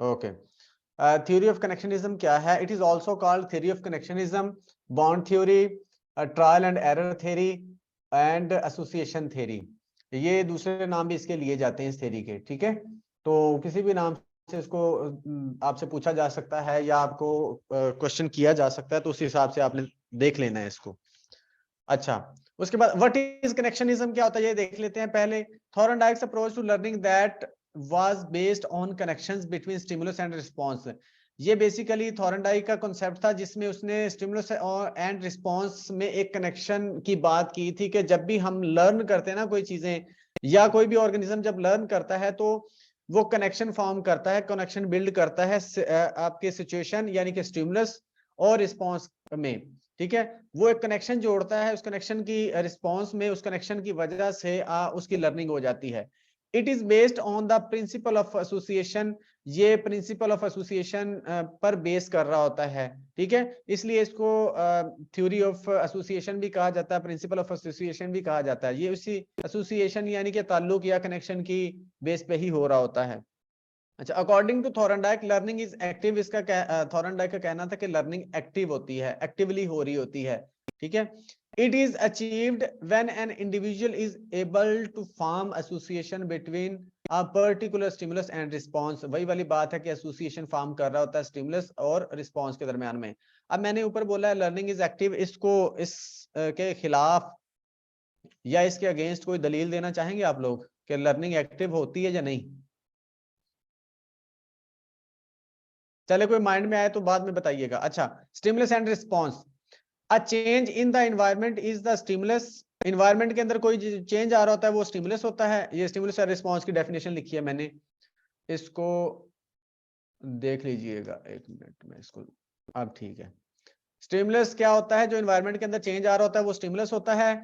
Okay, theory of connectionism क्या है? It is also called theory of connectionism, bond theory, trial and error theory and association theory. ये दूसरे नाम भी इसके लिए जाते हैं इस थ्योरी के, ठीक है। तो किसी भी नाम से इसको आपसे पूछा जा सकता है या आपको क्वेश्चन किया जा सकता है, तो उस हिसाब से आपने देख लेना है इसको। अच्छा, उसके बाद व्हाट इज कनेक्शनिज्म क्या होता है ये देख लेते हैं पहले। Thorndike's approach to learning that was based on connections between stimulus and response. ये बेसिकली थॉर्नडाइक का कॉन्सेप्ट था जिसमें उसने स्टिमुलस एंड रिस्पांस में एक कनेक्शन की बात की थी कि जब भी हम लर्न करते हैं ना कोई चीजें, या कोई भी ऑर्गेनिज्म जब लर्न करता है तो वो कनेक्शन फॉर्म करता है, कनेक्शन बिल्ड करता है आपके सिचुएशन यानी कि स्टिमुलस और रिस्पांस में, ठीक है। वो एक कनेक्शन जोड़ता है, उस कनेक्शन की रिस्पांस में उस कनेक्शन की वजह से उसकी लर्निंग हो जाती है। It is based on the principle of association. ये प्रिंसिपल ऑफ एसोसिएशन पर बेस कर रहा होता है, ठीक है। इसलिए इसको थ्योरी ऑफ एसोसिएशन भी कहा जाता है, प्रिंसिपल ऑफ एसोसिएशन भी कहा जाता है। ये उसी एसोसिएशन यानी कि ताल्लुक या कनेक्शन की बेस पे ही हो रहा होता है। अच्छा, according to Thorndike learning is active. इसका थॉर्नडाइक का कहना था कि लर्निंग एक्टिव होती है, एक्टिवली हो रही होती है, ठीक है। It is achieved when an individual is able to form association between a particular stimulus and response. वही वाली बात है कि एसोसिएशन फॉर्म कर रहा होता है स्टिमुलस और रिस्पांस के दरमियान में। अब मैंने ऊपर बोला है लर्निंग इज एक्टिव, इसको इस के खिलाफ या इसके अगेंस्ट कोई दलील देना चाहेंगे आप लोग कि लर्निंग एक्टिव होती है या नहीं? चले कोई माइंड में आए तो बाद में बताइएगा। अच्छा, stimulus and response. A change in the environment is the stimulus. Environment के अंदर कोई चेंज आ रहा होता है वो स्टिमुलस होता है। ये स्टिमुलस और रिस्पांस की डेफिनेशन लिखी है मैंने, इसको देख लीजिएगा एक मिनट में इसको। अब ठीक है, स्टिमुलस क्या होता है? जो एनवायरनमेंट के अंदर चेंज आ रहा होता है वो स्टिमुलस होता है।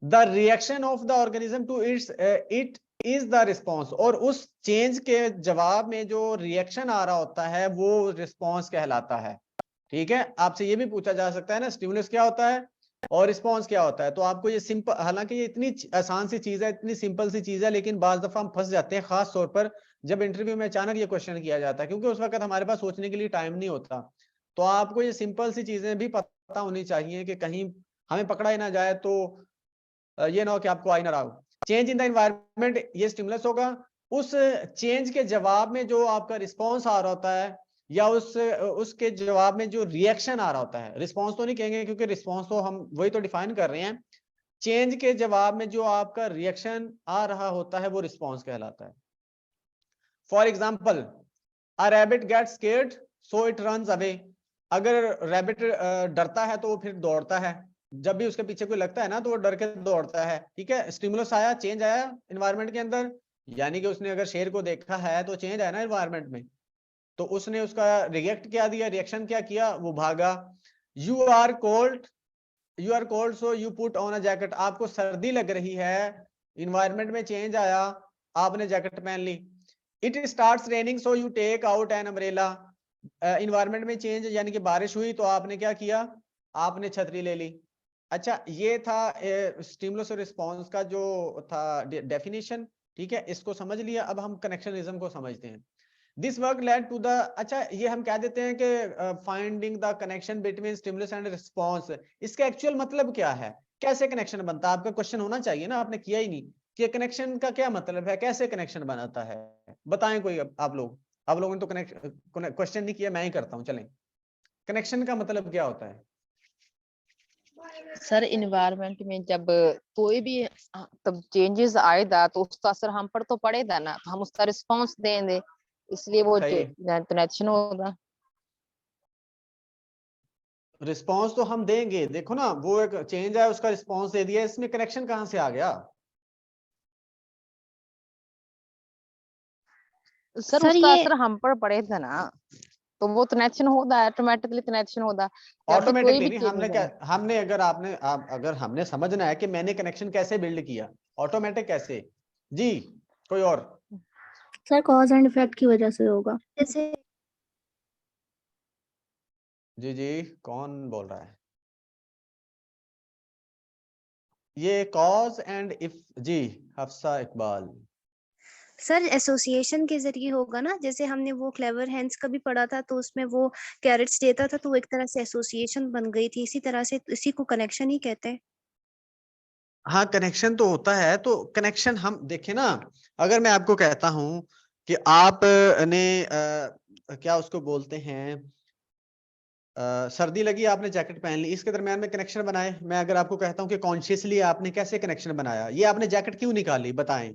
The reaction of the organism to it is the response. और उस चेंज के जवाब में जो रिएक्शन आ रहा होता है वो रिस्पॉन्स कहलाता है, ठीक है। आपसे ये भी पूछा जा सकता है ना, स्टिमुलस क्या होता है और रिस्पॉन्स क्या होता है। तो आपको ये सिंपल, हालांकि ये इतनी आसान सी चीज है, इतनी सिंपल सी चीज है, लेकिन बाज दफा हम फंस जाते हैं, खास तौर पर जब इंटरव्यू में अचानक ये क्वेश्चन किया जाता है, क्योंकि उस वक्त हमारे पास सोचने के लिए टाइम नहीं होता। तो आपको ये सिंपल सी चीजें भी पता होनी चाहिए कि कहीं हमें पकड़ा ही ना जाए, तो ये ना हो कि आपको आई ना रहा हो। चेंज इन द एनवायरनमेंट ये स्टिमुलस होगा। उस चेंज के जवाब में जो आपका रिस्पॉन्स आ रहा होता है, या उसके जवाब में जो रिएक्शन आ रहा होता है, रिस्पॉन्स तो नहीं कहेंगे क्योंकि रिस्पॉन्स तो हम वही तो डिफाइन कर रहे हैं। चेंज के जवाब में जो आपका रिएक्शन आ रहा होता है वो रिस्पॉन्स कहलाता है। For example, a rabbit get scared so it runs away. अगर रैबिट डरता है तो वो फिर दौड़ता है। जब भी उसके पीछे कोई लगता है ना तो वो डर के दौड़ता है, ठीक है। स्टिमुलस आया, चेंज आया एनवायरनमेंट के अंदर, यानी कि उसने अगर शेर को देखा है तो चेंज आया ना एनवायरनमेंट में, तो उसने उसका रिएक्ट क्या दिया, रिएक्शन क्या किया, वो भागा। You are cold, you are cold so you put on a jacket. आपको सर्दी लग रही है, इन्वायरमेंट में चेंज आया, आपने जैकेट पहन ली। It starts raining so you take out an umbrella. Environment में चेंज यानी कि बारिश हुई तो आपने क्या किया, आपने छतरी ले ली। अच्छा, ये था स्टिमुलस और रिस्पॉन्स का जो था डेफिनेशन, ठीक है। इसको समझ लिया, अब हम कनेक्शनिज्म को समझते हैं। This work led to the, अच्छा ये हम कह देते हैं कि finding the connection between stimulus and response. इसका एक्चुअल मतलब क्या है, कैसे कनेक्शन बनता है? आपका क्वेश्चन होना चाहिए ना, आपने किया ही नहीं कि कनेक्शन का क्या मतलब है, कैसे कनेक्शन बनाता है, बताएं कोई। आप लोगों ने तो क्वेश्चन नहीं किया, मैं ही करता हूं, चलें। कनेक्शन का मतलब क्या होता है? सर इन्वायरमेंट में जब कोई भी तब चेंजेस आएगा तो उसका असर हम पर तो पड़ेगा ना, तो हम उसका रिस्पांस देंगे, इसलिए वो सही, कनेक्शन होगा। रिस्पॉन्स तो हम देंगे। देखो ना, वो एक चेंज है, उसका रिस्पॉन्स दे दिया, इसमें कनेक्शन कहां से आ गया? सर उसका असर हम पर पड़ेगा ना, तो वो कनेक्शन होगा, ऑटोमेटिकली कनेक्शन होगा जब कोई ऑटोमेटिकली भी नहीं, हमने चेंज क्या, है। हमने अगर अगर हमने समझना है कि मैंने कनेक्शन कैसे बिल्ड किया, ऑटोमेटिक कैसे? जी, कोई और? सर कॉज एंड इफेक्ट की वजह से होगा, जैसे जी जी, कौन बोल रहा है? ये कॉज एंड इफ, जी हफ्सा इकबाल। सर एसोसिएशन के जरिए होगा ना, जैसे हमने वो क्लेवर हैंड्स का भी पढ़ा था, तो उसमें वो कैरेट्स देता था, तो वो एक तरह से एसोसिएशन बन गई थी, इसी तरह से इसी को कनेक्शन ही कहते हैं। हाँ, कनेक्शन तो होता है। तो कनेक्शन हम देखें ना, अगर मैं आपको कहता हूं कि आप ने क्या उसको बोलते हैं, सर्दी लगी, आपने जैकेट पहन ली, इसके दरमियान में कनेक्शन बनाए। मैं अगर आपको कहता हूं कि कॉन्शियसली आपने कैसे कनेक्शन बनाया, ये आपने जैकेट क्यों निकाली, बताएं।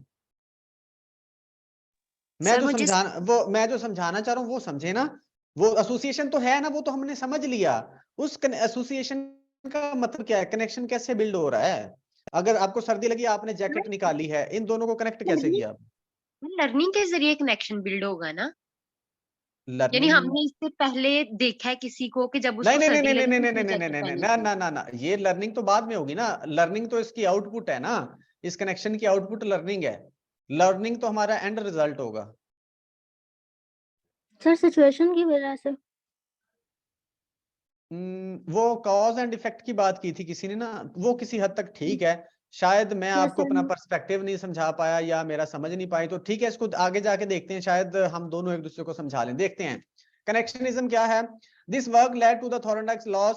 सर मुझे मैं जो समझाना चाह रहा हूँ वो समझे ना। वो एसोसिएशन तो है ना, वो तो हमने समझ लिया। उस एसोसिएशन का मतलब क्या है, कनेक्शन कैसे बिल्ड हो रहा है। अगर आपको सर्दी लगी, आपने जैकेट निकाली है, इन दोनों को कनेक्ट कैसे किया। लर्निंग के जरिए कनेक्शन बिल्ड होगा ना, यानी लर्निंग, हमने इससे पहले देखा है किसी को कि जब नहीं उसको नहीं नहीं सर्दी नहीं लगी नहीं तो नहीं उसने नहीं नहीं जैकेट नहीं नहीं पहनी ना थी। ना ना ना, ये लर्निंग तो बाद में होगी ना। लर्निंग तो इसकी आउटपुट है ना, इस कनेक्शन की आउटपुट लर्निंग है। लर्निंग तो हमारा एंड रिजल्ट होगा। सर सिचुएशन की वजह से। वो कॉज एंड इफेक्ट की बात की थी किसी ने ना, वो किसी हद तक ठीक है। शायद मैं आपको अपना पर्सपेक्टिव नहीं समझा पाया या मेरा समझ नहीं पाई, तो ठीक है, इसको आगे जाके देखते हैं, शायद हम दोनों एक दूसरे को समझा लें। देखते हैं कनेक्शनिज्म क्या है। This work led to the Thorndike laws,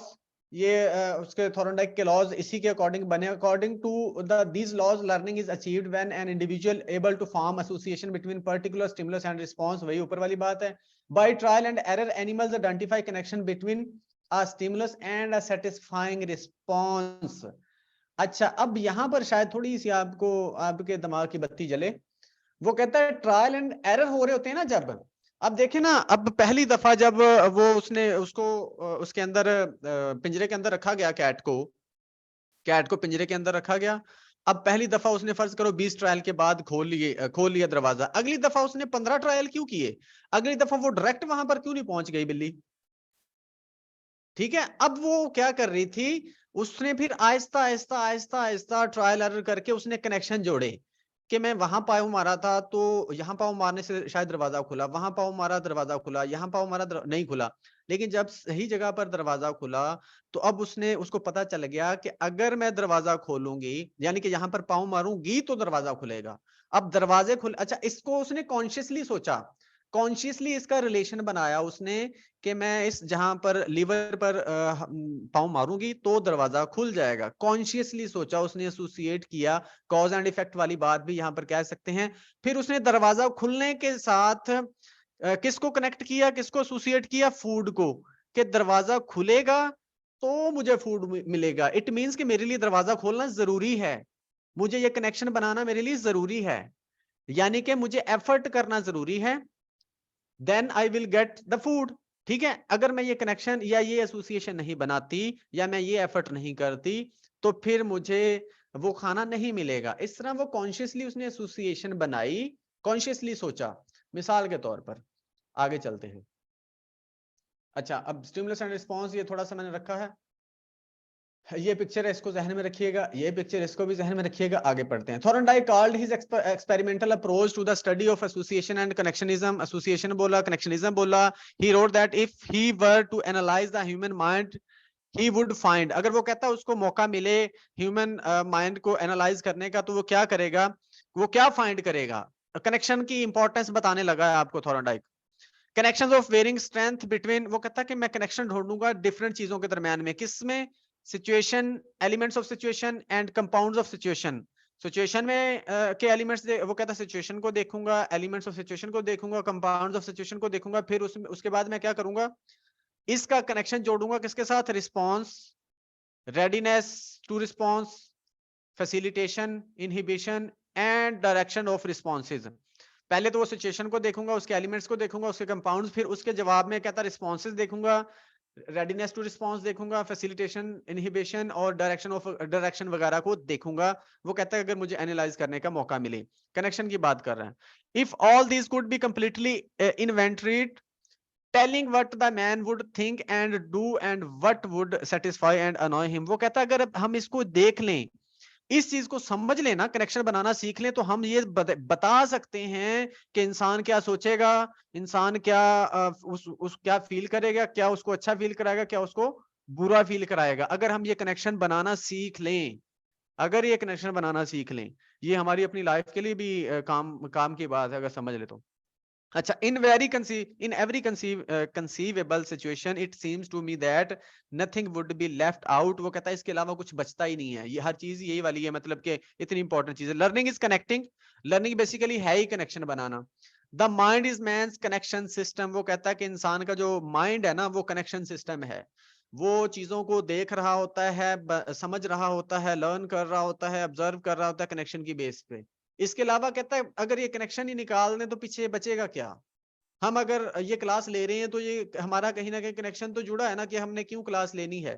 ये उसके थॉर्नडाइक के लॉज इसी के अकॉर्डिंग बने। According to the these laws, learning is achieved when an individual able to form association between particular stimulus and response, वही ऊपर वाली बात है। By trial and error animals identify connection between a stimulus and a satisfying response। अच्छा, अब यहां पर शायद थोड़ी सी आपको आपके दिमाग की बत्ती जले। वो कहता है ट्रायल एंड एरर हो रहे होते हैं ना जब। अब देखे ना, अब पहली दफा जब वो उसने उसको उसके अंदर पिंजरे के अंदर रखा गया, कैट को पिंजरे के अंदर रखा गया। अब पहली दफा उसने फर्ज करो 20 ट्रायल के बाद खोल लिया दरवाजा। अगली दफा उसने 15 ट्रायल क्यों किए, अगली दफा वो डायरेक्ट वहां पर क्यों नहीं पहुंच गई बिल्ली। ठीक है, अब वो क्या कर रही थी, उसने फिर आहिस्ता आहिस्ता आहिस्ता आहिस्ता ट्रायल एरर करके उसने कनेक्शन जोड़े कि मैं वहां पाँव मारा था तो यहाँ पाँव मारने से शायद दरवाजा खुला, वहां पाँव मारा दरवाजा खुला, यहाँ पाँव मारा नहीं खुला। लेकिन जब सही जगह पर दरवाजा खुला तो अब उसको पता चल गया कि अगर मैं दरवाजा खोलूंगी, यानी कि यहाँ पर पाँव मारूंगी तो दरवाजा खुलेगा। अब दरवाजे खुल, अच्छा, इसको उसने कॉन्शियसली सोचा, कॉन्शियसली इसका रिलेशन बनाया उसने कि मैं इस जहां पर लीवर पर पाँव मारूंगी तो दरवाजा खुल जाएगा। कॉन्शियसली सोचा उसने, एसोसिएट किया, कॉज एंड इफेक्ट वाली बात भी यहां पर कह सकते हैं। फिर उसने दरवाजा खुलने के साथ किसको कनेक्ट किया, किसको एसोसिएट किया, फूड को, कि दरवाजा खुलेगा तो मुझे फूड मिलेगा। इट मींस कि मेरे लिए दरवाजा खोलना जरूरी है, मुझे ये कनेक्शन बनाना मेरे लिए जरूरी है, यानी कि मुझे एफर्ट करना जरूरी है, then I will get the food. ठीक है, अगर मैं ये कनेक्शन या ये एसोसिएशन नहीं बनाती या मैं ये एफर्ट नहीं करती तो फिर मुझे वो खाना नहीं मिलेगा। इस तरह वो कॉन्शियसली उसने एसोसिएशन बनाई, कॉन्शियसली सोचा। मिसाल के तौर पर आगे चलते हैं। अच्छा, अब स्टिमुलस एंड रिस्पांस ये थोड़ा सा मैंने रखा है, ये पिक्चर है, इसको जहन में रखिएगा, ये पिक्चर इसको भी जहन में रखिएगा। आगे पढ़ते हैं। Thorndike called his experimental approach to the study of association and connectionism, association बोला, कनेक्शनिज्म बोला। He wrote that if he were to analyse the human mind he would find, अगर वो कहता है उसको मौका मिले ह्यूमन माइंड को एनालाइज करने का तो वो क्या करेगा, वो क्या फाइंड करेगा। कनेक्शन की इंपॉर्टेंस बताने लगा है आपको Thorndike. Connections of varying strength between, वो कहता है कि मैं कनेक्शन ढूंढूंगा डिफरेंट चीजों के दरमियान में, किसमें, situation, elements of situation and compounds of situation. Situation में के एलिमेंट्स, वो कहता है सिचुएशन को देखूंगा, एलिमेंट्स ऑफ सिचुएशन को देखूंगा, कंपाउंड्स ऑफ सिचुएशन को देखूंगा, फिर उसके बाद मैं क्या करूंगा, इसका कनेक्शन जोड़ूंगा किसके साथ, response, readiness to response, facilitation, inhibition and direction of responses. पहले तो वो सिचुएशन को देखूंगा, उसके एलिमेंट्स को देखूंगा, उसके कंपाउंड्स, फिर उसके जवाब में कहता रिस्पॉन्सेज देखूंगा, रेडीनेस टू रिस्पॉन्स देखूंगा, फैसिलिटेशन, इनहिबिशन और डायरेक्शन वगैरह को देखूंगा। वो कहता है अगर मुझे एनालाइज करने का मौका मिले, कनेक्शन की बात कर रहे हैं। If all these could be completely inventoried, telling what the man would think and do and what would satisfy and annoy him. वो कहता है अगर हम इसको देख लें, इस चीज को समझ लेना, कनेक्शन बनाना सीख लें, तो हम ये बता सकते हैं कि इंसान क्या सोचेगा, इंसान क्या उस क्या फील करेगा, क्या उसको अच्छा फील कराएगा, क्या उसको बुरा फील कराएगा। अगर हम ये कनेक्शन बनाना सीख लें अगर ये कनेक्शन बनाना सीख लें, ये हमारी अपनी लाइफ के लिए भी काम की बात है अगर समझ ले तो। अच्छा, in every conceivable situation it seems to me that nothing would be left out। वो कहता है इसके अलावा कुछ बचता ही नहीं है, ये हर चीज यही वाली है, मतलब कि इतनी इंपॉर्टेंट चीज है। Learning is connecting, learning basically है ही कनेक्शन बनाना। The mind is man's connection system. वो कहता है कि इंसान का जो माइंड है ना वो कनेक्शन सिस्टम है, वो चीजों को देख रहा होता है, समझ रहा होता है, लर्न कर रहा होता है, ऑब्जर्व कर रहा होता है कनेक्शन की बेस पे। इसके अलावा कहता है अगर ये कनेक्शन ही निकाल दें तो पीछे बचेगा क्या। हम अगर ये क्लास ले रहे हैं तो ये हमारा कहीं ना कहीं कनेक्शन तो जुड़ा है ना कि हमने क्यों क्लास लेनी है।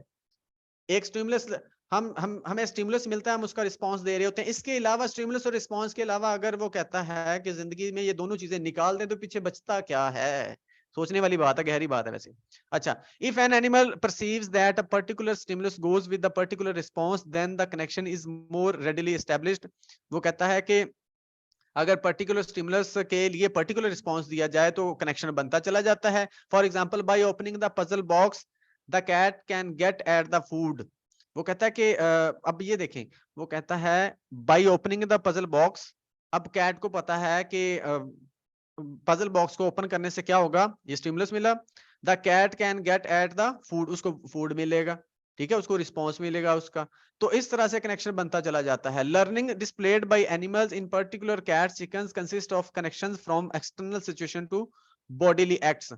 एक स्टिमुलस, हमें स्टिमुलस मिलता है, हम उसका रिस्पांस दे रहे होते हैं। इसके अलावा स्टिमुलस और रिस्पांस के अलावा अगर वो कहता है कि जिंदगी में ये दोनों चीजें निकाल दें तो पीछे बचता क्या है। सोचने वाली बात है, गहरी बात है वैसे। अच्छा, if an animal perceives that a particular stimulus goes with the particular response then the connection is more readily established. वो कहता है कि अगर पर्टिकुलर स्टिमुलस के लिए पर्टिकुलर रिस्पांस दिया जाए तो कनेक्शन बनता चला जाता है। For example, by opening the puzzle box the cat can get at the food. वो कहता है कि अब ये देखें, वो कहता है bye opening the puzzle box, अब कैट को पता है कि पजल बॉक्स को ओपन करने से क्या होगा, ये स्टिमुलस मिला, the cat can get at the food, उसको फूड मिलेगा, ठीक है, उसको रिस्पॉन्स मिलेगा उसका। तो इस तरह से कनेक्शन बनता चला जाता है। Learning displayed by animals in particular cats chickens consist of connections from external situation to bodily acts.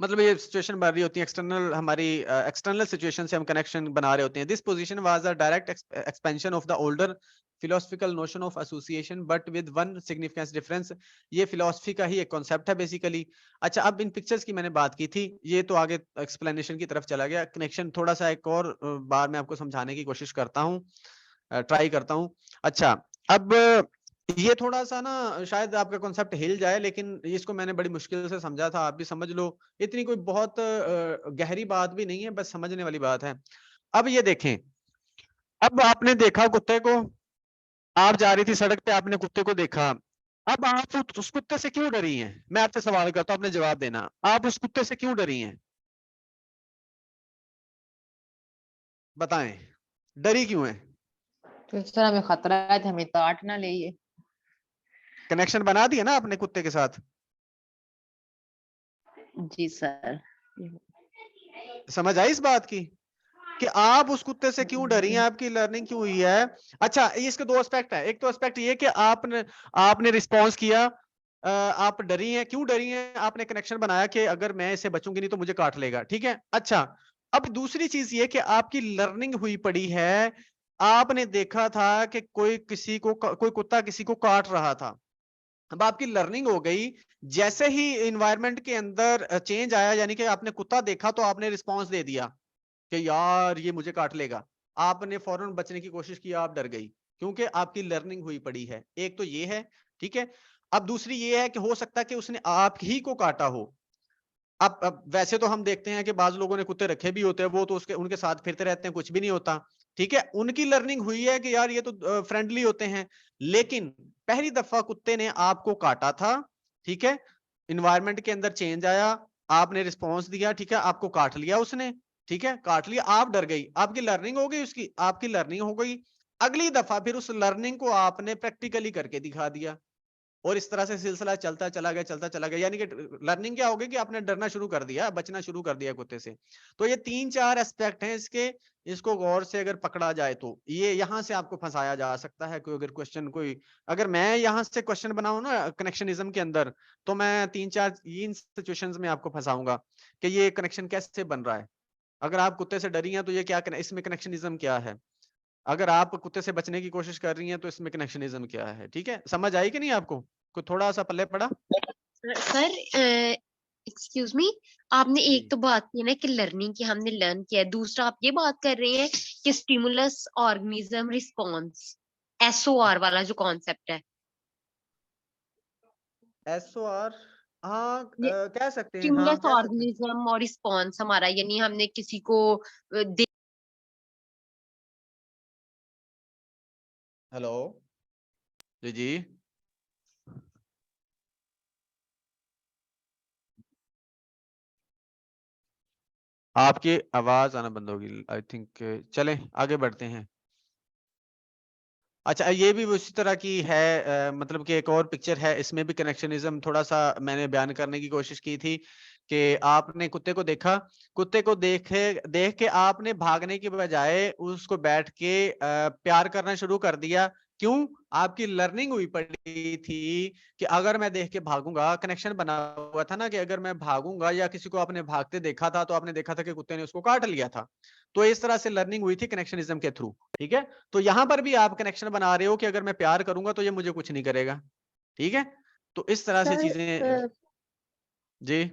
मतलब ये सिचुएशन बन रही होती है एक्सटर्नल, हमारी एक्सटर्नल सिचुएशन से हम कनेक्शन बना रहे होते हैं। This position was a direct expansion of the older philosophical notion of association but with one significance difference. ये फिलोसफी का ही एक कॉन्सेप्ट है बेसिकली। अच्छा, अब इन पिक्चर्स की मैंने बात की थी, ये तो आगे एक्सप्लेनेशन की तरफ चला गया। कनेक्शन थोड़ा सा एक और बार मैं आपको समझाने की कोशिश करता हूँ, ट्राई करता हूँ। अच्छा, अब ये थोड़ा सा ना शायद आपका कॉन्सेप्ट हिल जाए, लेकिन इसको मैंने बड़ी मुश्किल से समझा था, आप भी समझ लो। इतनी कोई बहुत गहरी बात भी नहीं है, बस समझने वाली बात है। अब ये देखें, अब आपने देखा कुत्ते को, आप जा रही थी सड़क पे, आपने कुत्ते को देखा। अब आप उस कुत्ते से क्यों डरी हैं? मैं आपसे सवाल करता हूं, आपने जवाब देना। आप उस कुत्ते से क्यों डरी हैं? बताएं, डरी क्यों है? तो सर हमें खतरा है कि हमें काट ना ले ये। कनेक्शन बना दिया ना आपने कुत्ते के साथ, जी सर। समझ आई इस बात की कि आप उस कुत्ते से क्यों डरी हैं, आपकी लर्निंग क्यों हुई है। अच्छा, इसके दो एस्पेक्ट है। एक तो एस्पेक्ट ये कि आपने रिस्पॉन्स किया, आप डरी हैं। क्यों डरी हैं? आपने कनेक्शन बनाया कि अगर मैं इसे बचूंगी नहीं तो मुझे काट लेगा, ठीक है। अच्छा, अब दूसरी चीज ये कि आपकी लर्निंग हुई पड़ी है, आपने देखा था कि कोई कुत्ता किसी को काट रहा था। अब आपकी लर्निंग हो गई, जैसे ही इन्वायरमेंट के अंदर चेंज आया, यानी कि आपने कुत्ता देखा तो आपने रिस्पॉन्स दे दिया कि यार ये मुझे काट लेगा, आपने फौरन बचने की कोशिश की, आप डर गई, क्योंकि आपकी लर्निंग हुई पड़ी है। एक तो ये है, ठीक है। अब दूसरी ये है कि हो सकता है कि उसने आप ही को काटा हो। अब वैसे तो हम देखते हैं कि बाज लोगों ने कुत्ते रखे भी होते हैं, वो तो उनके साथ फिरते रहते हैं, कुछ भी नहीं होता, ठीक है। उनकी लर्निंग हुई है कि यार ये तो फ्रेंडली होते हैं, लेकिन पहली दफा कुत्ते ने आपको काटा था, ठीक है। इन्वायरमेंट के अंदर चेंज आया, आपने रिस्पॉन्स दिया, ठीक है, आपको काट लिया उसने, ठीक है, काट लिया, आप डर गई, आपकी लर्निंग हो गई, उसकी आपकी लर्निंग हो गई। अगली दफा फिर उस लर्निंग को आपने प्रैक्टिकली करके दिखा दिया, और इस तरह से सिलसिला चलता चला गया, यानी कि लर्निंग क्या होगी कि आपने डरना शुरू कर दिया, बचना शुरू कर दिया कुत्ते से। तो ये 3-4 एस्पेक्ट हैं इसके, इसको गौर से अगर पकड़ा जाए तो ये यहाँ से आपको फंसाया जा सकता है। कोई अगर क्वेश्चन, अगर मैं यहाँ से क्वेश्चन बनाऊं ना कनेक्शनिज्म के अंदर, तो मैं 3 सिचुएशंस में आपको फंसाऊंगा कि ये कनेक्शन कैसे बन रहा है। अगर आप कुत्ते से डरी हैं तो ये क्या, इसमें कनेक्शनिज्म क्या है। अगर आप कुत्ते से बचने की कोशिश कर रही हैं तो इसमें कनेक्शनिज्म क्या है, ठीक है। समझ आई कि नहीं आपको? कोई थोड़ा सा पल्ले पड़ा? सर एक्सक्यूज मी, आपने जी, एक तो बात की ना कि लर्निंग की हमने लर्न किया है, दूसरा आप ये बात कर रहे हैं कि स्टिमुलस ऑर्गेनिज्म रिस्पॉन्स, एसओआर वाला जो कॉन्सेप्ट है, SOR, हाँ, ये कह सकते हैं, हाँ स्टिमुलस कह सकते हैं। ऑर्गेनिज्म और रिस्पॉन्स हमारा, यानी हमने किसी को हेलो, जी जी, आपकी आवाज आना बंद होगी आई थिंक। चलें आगे बढ़ते हैं। अच्छा, ये भी उसी तरह की है, मतलब कि एक और पिक्चर है, इसमें भी कनेक्शनिज्म थोड़ा सा मैंने बयान करने की कोशिश की थी कि आपने कुत्ते को देखा, कुत्ते को देख के आपने भागने की बजाय उसको बैठ के प्यार करना शुरू कर दिया। क्यों? आपकी लर्निंग हुई पड़ी थी कि अगर मैं देख के भागूंगा, कनेक्शन बना हुआ था ना कि अगर मैं भागूंगा, या किसी को आपने भागते देखा था तो आपने देखा था कि कुत्ते ने उसको काट लिया था। तो इस तरह से लर्निंग हुई थी कनेक्शनिज्म के थ्रू। ठीक है, तो यहां पर भी आप कनेक्शन बना रहे हो कि अगर मैं प्यार करूंगा तो ये मुझे कुछ नहीं करेगा। ठीक है, तो इस तरह से सर चीजें। जी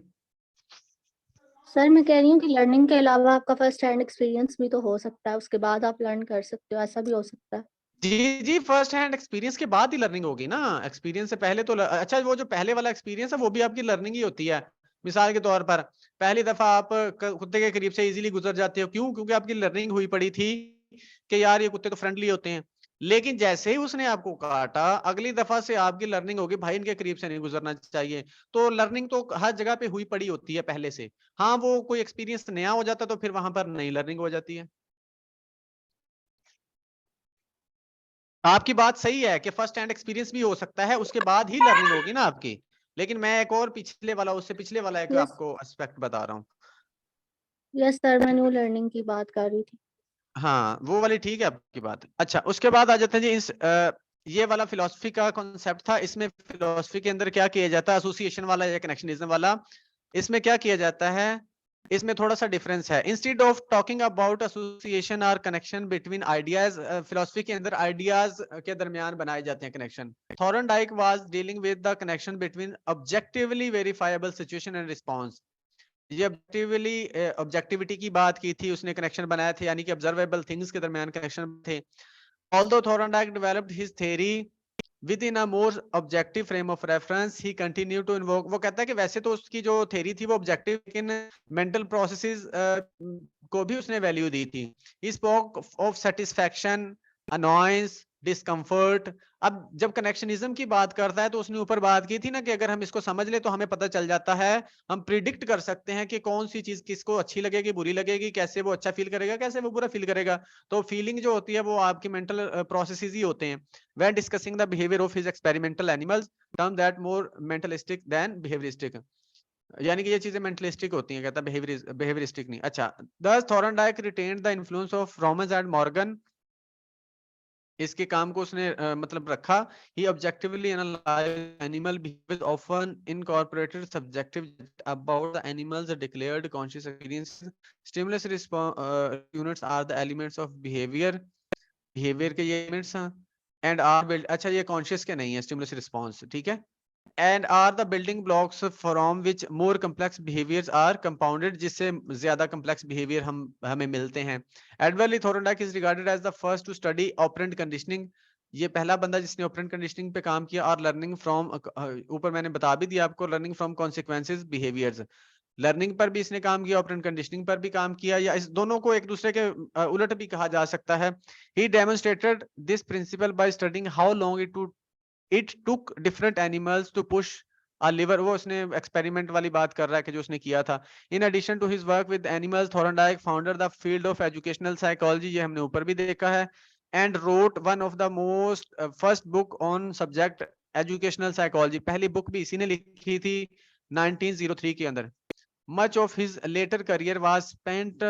सर मैं कह रही हूँ कि लर्निंग के अलावा आपका फर्स्ट हैंड एक्सपीरियंस भी तो हो सकता है, उसके बाद आप लर्न कर सकते हो, ऐसा भी हो सकता है। जी, फर्स्ट हैंड एक्सपीरियंस के बाद ही लर्निंग होगी ना, एक्सपीरियंस से पहले तो अच्छा, वो जो पहले वाला एक्सपीरियंस है वो भी आपकी लर्निंग ही होती है। मिसाल के तौर पर पहली दफा आप कुत्ते के करीब से इजीली गुजर जाते हो, क्यों? क्योंकि आपकी लर्निंग हुई पड़ी थी कि यार ये कुत्ते तो फ्रेंडली होते हैं। लेकिन जैसे ही उसने आपको काटा, अगली दफा से आपकी लर्निंग होगी भाई इनके करीब से नहीं गुजरना चाहिए। तो लर्निंग तो हर जगह पे हुई पड़ी होती है पहले से। हाँ, वो कोई एक्सपीरियंस नया हो जाता तो फिर वहां पर नई लर्निंग हो जाती है। आपकी बात सही है कि फर्स्ट हैंड एक्सपीरियंस भी हो सकता है, उसके बाद ही लर्निंग होगी ना आपकी। लेकिन मैं एक और पिछले वाला, उससे पिछले वाला एक यस आपको एस्पेक्ट बता रहा हूँ। यस सर, मैं न्यू लर्निंग की बात कर रही थी। हाँ, वो वाली ठीक है आपकी बात। अच्छा, उसके बाद आ जाते हैं जी इस ये वाला फिलोसफी का कॉन्सेप्ट था। इसमें फिलोसफी के अंदर क्या किया जाता है, एसोसिएशन वाला या कनेक्शनिज्म वाला, इसमें क्या किया जाता है, इसमें थोड़ा सा डिफरेंस है। Instead of talking about association और कनेक्शन बिटवीन आइडियाज, फिलोसफी के अंदर आइडियाज के दरमियान बनाए जाते हैं connection. Thorndike was dealing with the connection between objectively verifiable situation and response. ये ऑब्जेक्टिविटी की बात की थी, उसने कनेक्शन बनाया थे, यानी कि ऑब्जर्वेबल थिंग्स के दरमियान कनेक्शन थे। Although Thorndike developed his theory within a more objective frame of reference, he continued to invoke, वो कहता है कि वैसे तो उसकी जो थ्योरी थी वो ऑब्जेक्टिव, लेकिन मेंटल प्रोसेसेस को भी उसने वैल्यू दी थी। he spoke of satisfaction, annoyance, discomfort. अब जब कनेक्शनिज्म की बात करता है तो उसने ऊपर बात की थी ना कि अगर हम इसको समझ ले तो हमें पता चल जाता है, हम प्रिडिक्ट कर सकते हैं कि कौन सी चीज किसको अच्छी लगेगी, बुरी लगेगी, कैसे वो अच्छा फील करेगा, कैसे वो बुरा फील करेगा। तो फीलिंग जो होती है वो आपकी मेंटल प्रोसेसेस ही होते हैं। When discussing the behavior of his experimental animals, term that more mentalistic than behavioristic, यानी कि ये चीजें मेंटलिस्टिक होती हैं, कहता है behavioristic नहीं। अच्छा, thus Thorndike retained the influence of Romans and Morgan, इसके काम को उसने मतलब रखा। He objectively analyzed animal behavior, often incorporated subjective about the animal's declared conscious experiences. Stimulus response units are the elements of behavior, behaviour के ये elements हैं, and are build, अच्छा ये कॉन्शियस के नहीं है, स्टिमुलस रिस्पांस, ठीक है, and are the building blocks from which more complex behaviours are compounded, जिससे ज्यादा कम्प्लेक्स बिहेवियर हमें मिलते हैं। Edward L Thorndike is regarded as the first to study operant conditioning, ये पहला बंदा जिसने ऑपरेंट कंडीशनिंग पे काम किया। और लर्निंग फ्रॉम, ऊपर मैंने बता भी दिया आपको, learning from consequences behaviours, learning पर भी इसने काम किया, ऑपरेंट कंडीशनिंग पर भी काम किया, या इस दोनों को एक दूसरे के उलट भी कहा जा सकता है। He demonstrated this principle by studying how long it took different animals to push a lever, वो उसने एक्सपेरिमेंट वाली बात कर रहा है कि जो उसने किया था। In addition to his work with animals, Thorndike founded the field of educational psychology, ये हमने ऊपर भी देखा है, and wrote one of the most first book on subject educational psychology, पहली बुक भी इसी ने लिखी थी 1903 के अंदर। Much of his later career was spent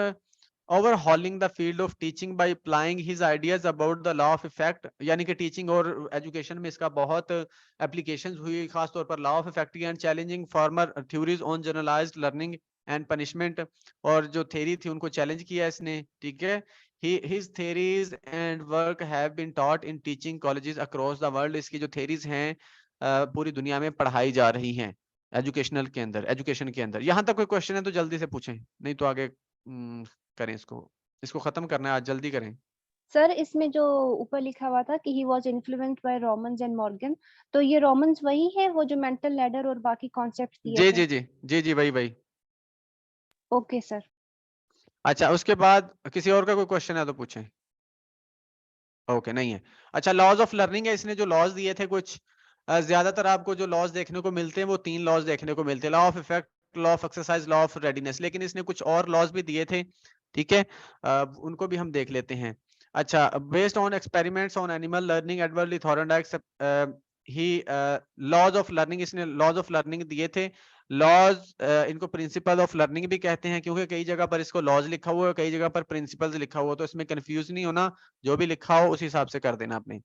overhauling the field of teaching by applying his ideas about the law of effect, यानी कि टीचिंग और एजुकेशन में इसका बहुत एप्लीकेशंस हुई, खास तौर पर law of effect and challenging former theories on generalised learning and punishment, और जो थ्योरी थी उनको चैलेंज किया इसने, ठीक है। His theories and work have been taught in teaching colleges across the world, इसकी जो थ्योरीज हैं पूरी दुनिया में पढ़ाई जा रही हैं एजुकेशनल के अंदर, एजुकेशन के अंदर। यहाँ तक कोई क्वेश्चन है तो जल्दी से पूछें, नहीं तो आगे करें, इसको खत्म करना है आज, जल्दी करें। सर इसमें जो ऊपर लिखा हुआ था कि he was influenced by Romans and Morgan, तो ये रोमन्स वही है वो जो मेंटल लैडर और बाकी कॉन्सेप्ट्स दिए जी थे? जी जी जी जी, वही। Okay sir. अच्छा, उसके बाद किसी और का कोई क्वेश्चन है तो पूछें। ओके, नहीं है। अच्छा, लॉज ऑफ लर्निंग है, इसने जो लॉज दिए थे कुछ, ज्यादातर आपको जो लॉज देखने को मिलते हैं वो 3 लॉज देखने को मिलते हैं, law of effect, law of exercise, law of readiness, लेकिन इसने कुछ और लॉज भी दिए थे, ठीक है, उनको भी हम देख लेते हैं। अच्छा, based on experiments on animal learning Edward L Thorndike ही लॉज ऑफ लर्निंग, इसने लॉज ऑफ लर्निंग दिए थे। लॉज इनको प्रिंसिपल ऑफ लर्निंग भी कहते हैं, क्योंकि कई जगह पर इसको लॉज लिखा हुआ है, कई जगह पर प्रिंसिपल्स लिखा हुआ है, तो इसमें कंफ्यूज नहीं होना, जो भी लिखा हो उस हिसाब से कर देना आपने।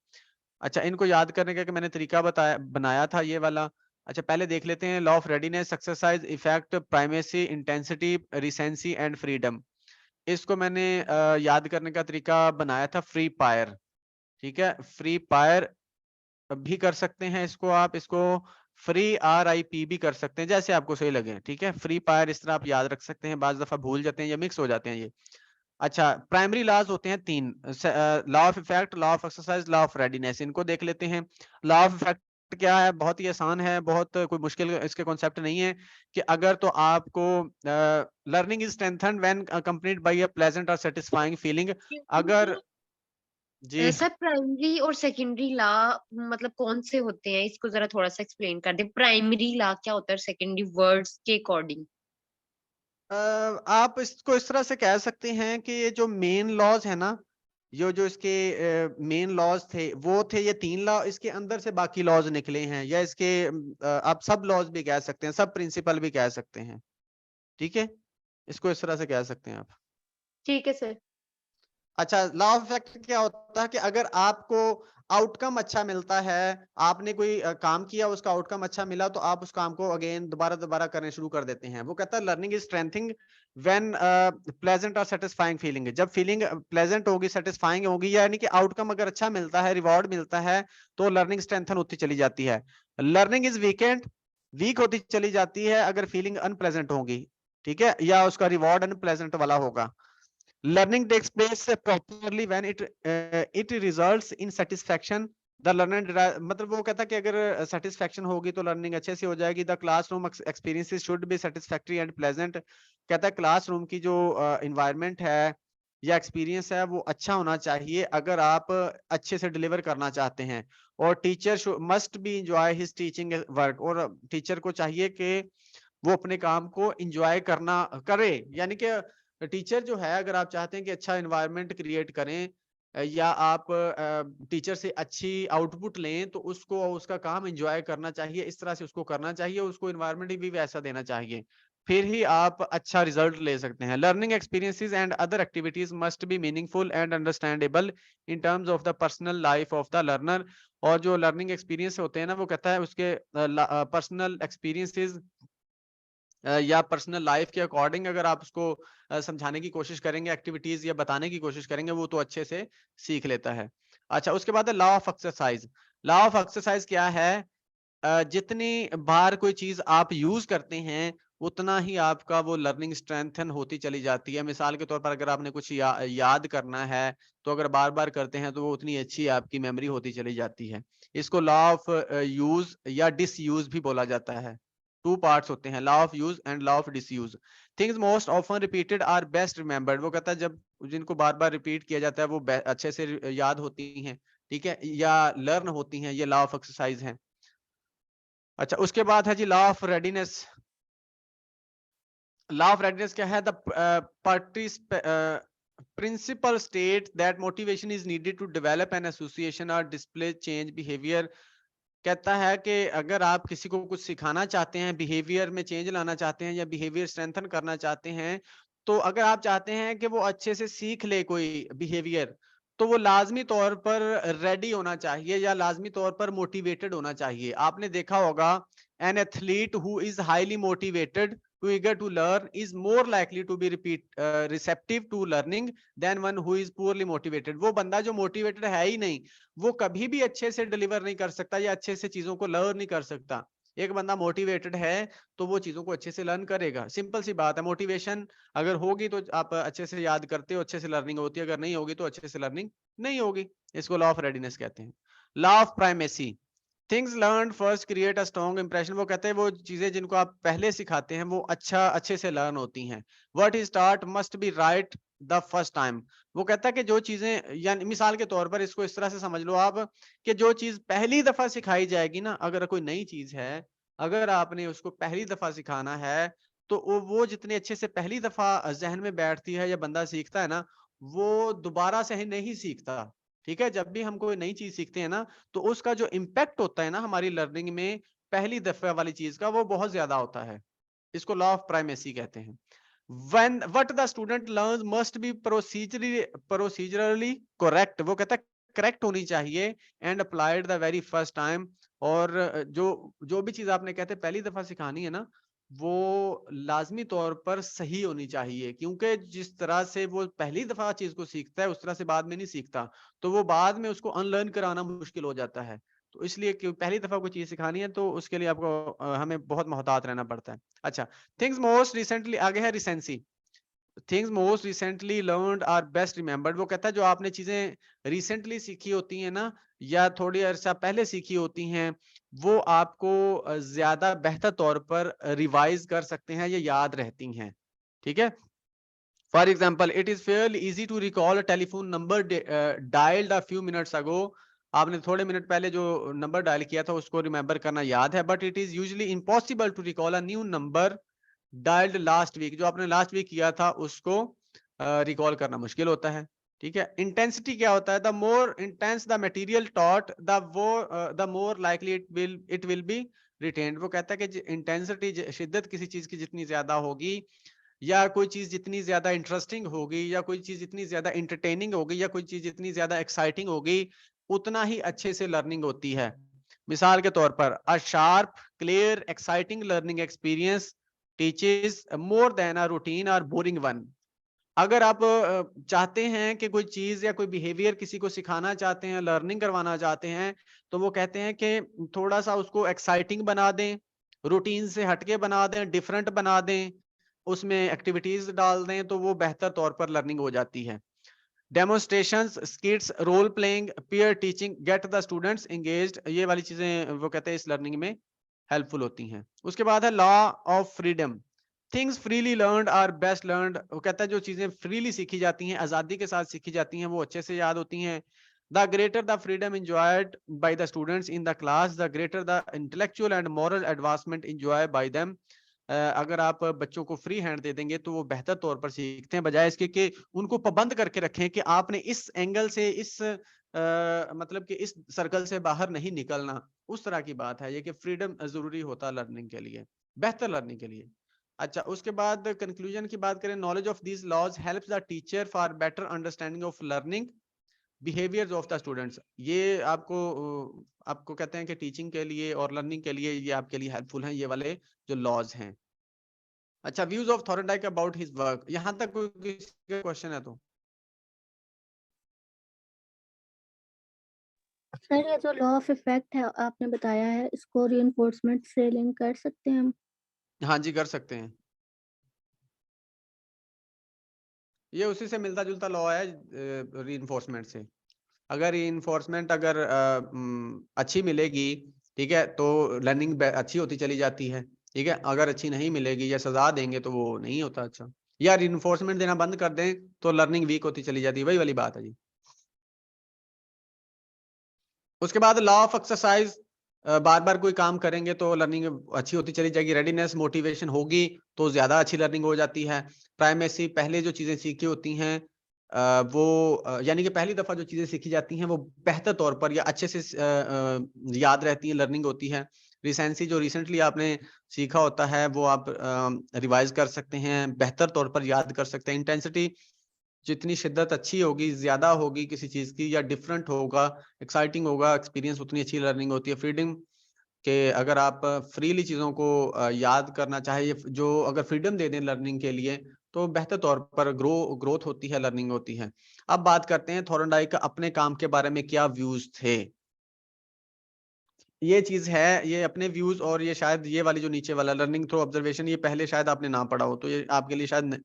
अच्छा, इनको याद करने का कि मैंने तरीका बनाया था ये वाला। अच्छा, पहले देख लेते हैं law of readiness, exercise, effect, primacy, intensity, recency and freedom. इसको मैंने याद करने का तरीका बनाया था फ्री पायर। ठीक है, फ्री पायर भी कर सकते हैं इसको आप, इसको फ्री RIP भी कर सकते हैं, जैसे आपको सही लगे। ठीक है, फ्री फायर इस तरह आप याद रख सकते हैं, बाज दफा भूल जाते हैं या मिक्स हो जाते हैं ये। अच्छा, प्राइमरी लॉज होते हैं 3, law of effect, law of exercise, law of readiness. इनको देख लेते हैं। लॉ ऑफ इफेक्ट क्या है? बहुत ही आसान है, बहुत कोई मुश्किल इसके कॉन्सेप्ट नहीं है कि अगर तो आपको learning is strengthened when accompanied by a pleasant or satisfying feeling. अगर जी सर प्राइमरी और सेकेंडरी लॉ मतलब कौन से होते हैं, इसको जरा थोड़ा सा एक्सप्लेन कर दे। प्राइमरी लॉ क्या होता है सेकेंडरी वर्ड्स के अकॉर्डिंग? आप इसको इस तरह से कह सकते हैं कि ये जो मेन लॉज है ना, ये जो इसके मेन लॉज थे वो थे ये 3 लॉ, इसके अंदर से बाकी लॉज निकले हैं, या इसके आप सब लॉज भी कह सकते हैं, सब प्रिंसिपल भी कह सकते हैं। ठीक है, इसको इस तरह से कह सकते हैं आप। ठीक है सर। अच्छा, लॉ ऑफ इफेक्ट क्या होता है कि अगर आपको आउटकम अच्छा मिलता है, आपने कोई काम किया, उसका आउटकम अच्छा मिला, तो आप उस काम को अगेन दोबारा दोबारा करने शुरू कर देते हैं। वो कहता है learning is strengthening when pleasant or satisfying feeling. जब फीलिंग प्लेजेंट होगी, सेटिस्फाइंग होगी, यानी कि आउटकम अगर अच्छा मिलता है, रिवॉर्ड मिलता है, तो लर्निंग स्ट्रेंथन होती चली जाती है। लर्निंग इज वीकेंड, वीक होती चली जाती है अगर फीलिंग अनप्लेजेंट होगी। ठीक है, या उसका रिवॉर्ड अनप्लेजेंट वाला होगा। Learning takes place properly when it results in satisfaction. The learner मतलब वो कहता है कि अगर satisfaction होगी तो learning अच्छे से हो जाएगी। The classroom experiences should be satisfactory and pleasant. कहता है classroom की जो environment है या experience है वो अच्छा होना चाहिए अगर आप अच्छे से deliver करना चाहते हैं। और teacher must be enjoy his teaching work, और teacher को चाहिए कि वो अपने काम को enjoy करना करे, यानी कि टीचर जो है, अगर आप चाहते हैं कि अच्छा एनवायरनमेंट क्रिएट करें या आप टीचर से अच्छी आउटपुट लें, तो उसको उसका काम एंजॉय करना चाहिए, इस तरह से उसको करना चाहिए, उसको एनवायरनमेंट भी वैसा देना चाहिए, फिर ही आप अच्छा रिजल्ट ले सकते हैं। Learning experiences and other activities must be meaningful and understandable in terms of the personal life of the learner. और जो लर्निंग एक्सपीरियंस होते हैं ना, वो कहता है उसके पर्सनल एक्सपीरियंसेस या पर्सनल लाइफ के अकॉर्डिंग अगर आप उसको समझाने की कोशिश करेंगे, एक्टिविटीज या बताने की कोशिश करेंगे, वो तो अच्छे से सीख लेता है। अच्छा, उसके बाद है law of exercise. Law of exercise क्या है? जितनी बार कोई चीज आप यूज करते हैं, उतना ही आपका वो लर्निंग स्ट्रेंथन होती चली जाती है। मिसाल के तौर पर अगर आपने कुछ याद करना है, तो अगर बार बार करते हैं तो वो उतनी अच्छी आपकी मेमोरी होती चली जाती है। इसको लॉ ऑफ यूज या डिसयूज भी बोला जाता है। 2 पार्ट्स होते हैं, law of use and law of disuse. Things most often repeated are best remembered. वो कहता है जब जिनको बार बार रिपीट किया जाता है वो अच्छे से याद होती हैं, ठीक है, या लर्न होती हैं, ये लॉ ऑफ एक्सरसाइज है। अच्छा, उसके बाद है जी law of readiness. Law of readiness क्या है? The principle state that motivation is needed to develop an association or display change behaviour. कहता है कि अगर आप किसी को कुछ सिखाना चाहते हैं, बिहेवियर में चेंज लाना चाहते हैं या बिहेवियर स्ट्रेंथन करना चाहते हैं, तो अगर आप चाहते हैं कि वो अच्छे से सीख ले कोई बिहेवियर, तो वो लाजमी तौर पर रेडी होना चाहिए या लाजमी तौर पर मोटिवेटेड होना चाहिए। आपने देखा होगा an athlete who is highly motivated to eager to learn is more likely to be receptive to learning than one who is poorly motivated. वो बंदा जो मोटिवेटेड है ही नहीं, वो कभी भी अच्छे से डिलीवर नहीं कर सकता या अच्छे से चीजों को लर्न नहीं कर सकता। एक बंदा मोटिवेटेड है तो वो चीजों को अच्छे से लर्न करेगा। सिंपल सी बात है, मोटिवेशन अगर होगी तो आप अच्छे से याद करते हो, अच्छे से लर्निंग होती है, अगर नहीं होगी तो अच्छे से लर्निंग नहीं होगी। इसको लॉ ऑफ रेडीनेस कहते हैं। Law of primacy. Things learn first create a strong impression. वो कहते हैं वो चीजें जिनको आप पहले सिखाते हैं वो अच्छे से लर्न होती हैं। What is taught must be right the first time. वो कहता है कि जो चीजें, यानी मिसाल के तौर पर इसको इस तरह से समझ लो आप कि जो चीज पहली दफा सिखाई जाएगी ना, अगर कोई नई चीज है, अगर आपने उसको पहली दफा सिखाना है, तो वो जितने अच्छे से पहली दफा जहन में बैठती है या बंदा सीखता है ना, वो दोबारा से नहीं सीखता। ठीक है, जब भी हम कोई नई चीज सीखते हैं ना, तो उसका जो इम्पैक्ट होता है ना हमारी लर्निंग में पहली दफा वाली चीज का, वो बहुत ज्यादा होता है। इसको लॉ ऑफ प्राइमेसी कहते हैं। When what the student learns must be procedurally correct, वो कहता है करेक्ट होनी चाहिए, and applied the very first time. और जो भी चीज आपने कहते पहली दफा सिखानी है ना, वो लाजमी तौर पर सही होनी चाहिए, क्योंकि जिस तरह से वो पहली दफा चीज को सीखता है उस तरह से बाद में नहीं सीखता, तो वो बाद में उसको अनलर्न कराना मुश्किल हो जाता है। तो इसलिए कि पहली दफा कोई चीज सिखानी है तो उसके लिए आपको हमें बहुत मोहतात रहना पड़ता है। अच्छा, थिंग्स मोस्ट रिसेंटली, आगे है recency. Things most recently learned are best remembered, वो कहता है जो आपने चीजें रिसेंटली सीखी होती हैं ना, या थोड़ी अरसा पहले सीखी होती हैं, वो आपको ज्यादा बेहतर तौर पर रिवाइज कर सकते हैं, या याद रहती हैं। ठीक है, for example it is fairly easy to recall a telephone number dialled a few minutes ago, आपने थोड़े मिनट पहले जो नंबर डायल किया था उसको रिमेंबर करना याद है, but it is usually impossible to recall a new number dialled last week, जो आपने लास्ट वीक किया था उसको रिकॉल करना मुश्किल होता है। ठीक है, इंटेंसिटी क्या होता है, the more intense the material taught the more likely it will be retained, वो कहता है कि इंटेंसिटी, शिद्दत किसी चीज की जितनी ज्यादा होगी, या कोई चीज जितनी ज्यादा इंटरेस्टिंग होगी, या कोई चीज जितनी ज्यादा इंटरटेनिंग होगी, या कोई चीज जितनी ज्यादा एक्साइटिंग होगी, उतना ही अच्छे से लर्निंग होती है। मिसाल के तौर पर a sharp clear exciting learning experience teaches more than a routine और बोरिंग वन। अगर आप चाहते हैं कि कोई चीज या कोई बिहेवियर किसी को सिखाना चाहते हैं, लर्निंग करवाना चाहते हैं, तो वो कहते हैं कि थोड़ा सा उसको एक्साइटिंग बना दें, रूटीन से हटके बना दें, डिफरेंट बना दें, उसमें एक्टिविटीज डाल दें, तो वो बेहतर तौर पर लर्निंग हो जाती है। Demonstrations, skits, role playing, peer teaching get the students engaged, ये वाली चीजें वो कहते हैं इस लर्निंग में हेल्पफुल होती हैं। उसके बाद है law of freedom. Things freely learned are best learned, वो कहता है जो चीजें फ्रीली सीखी जाती हैं, आजादी के साथ सीखी जाती हैं, वो अच्छे से याद होती हैं। The greater the freedom enjoyed by the students in the class, the greater the intellectual and moral advancement enjoyed by them। अगर आप बच्चों को फ्री हैंड दे देंगे तो वो बेहतर तौर पर सीखते हैं, बजाय इसके कि उनको पाबंद करके रखें कि आपने इस एंगल से, इस मतलब कि इस सर्कल से बाहर नहीं निकलना। उस तरह की बात है ये कि फ्रीडम जरूरी होता है लर्निंग के लिए, बेहतर लर्निंग के लिए। अच्छा, उसके बाद कंक्लूजन की बात करें, knowledge of these laws helps the teacher for better understanding of learning behaviours of the students. ये आपको कहते हैं कि टीचिंग के लिए और लर्निंग के लिए ये आपके लिए हेल्पफुल हैं, ये वाले जो लॉज हैं। अच्छा, views of Thorndike about his work, यहां तक कोई किसी का क्वेश्चन है तो? सर ये जो लॉ ऑफ इफेक्ट है आपने बताया है, इसको रीइंफोर्समेंट से लिंक कर सकते हैं हम? हाँ जी, कर सकते हैं। ये उसी से मिलता जुलता लॉ है रीइंफोर्समेंट से। अगर रीइंफोर्समेंट अगर अच्छी मिलेगी, ठीक है, तो लर्निंग अच्छी होती चली जाती है। ठीक है, अगर अच्छी नहीं मिलेगी या सजा देंगे तो वो नहीं होता अच्छा, या रीइंफोर्समेंट देना बंद कर दें तो लर्निंग वीक होती चली जाती है, वही वाली बात है जी। उसके बाद लॉ ऑफ एक्सरसाइज, बार बार कोई काम करेंगे तो लर्निंग अच्छी होती चली जाएगी। रेडीनेस, मोटिवेशन होगी तो ज्यादा अच्छी लर्निंग हो जाती है। प्राइमेसी, पहले जो चीजें सीखी होती हैं यानी कि पहली दफा जो चीजें सीखी जाती हैं वो बेहतर तौर पर या अच्छे से याद रहती है, लर्निंग होती है। रिसेंसी, जो रिसेंटली आपने सीखा होता है वो आप रिवाइज कर सकते हैं, बेहतर तौर पर याद कर सकते हैं। इंटेंसिटी, जितनी शिद्दत अच्छी होगी, ज्यादा होगी किसी चीज की, या डिफरेंट होगा, एक्साइटिंग होगा एक्सपीरियंस, उतनी अच्छी लर्निंग होती है। फ्रीडम के अगर आप फ्रीली चीजों को याद करना चाहिए, जो अगर फ्रीडम दे दें लर्निंग के लिए तो बेहतर तौर पर ग्रोथ होती है, लर्निंग होती है। अब बात करते हैं थॉर्नडाइक का अपने काम के बारे में क्या व्यूज थे। ये चीज है, ये अपने व्यूज, और ये शायद ये वाली जो नीचे वाला लर्निंग थ्रू ऑब्जर्वेशन, ये पहले शायद आपने ना पढ़ा हो, तो ये आपके लिए शायद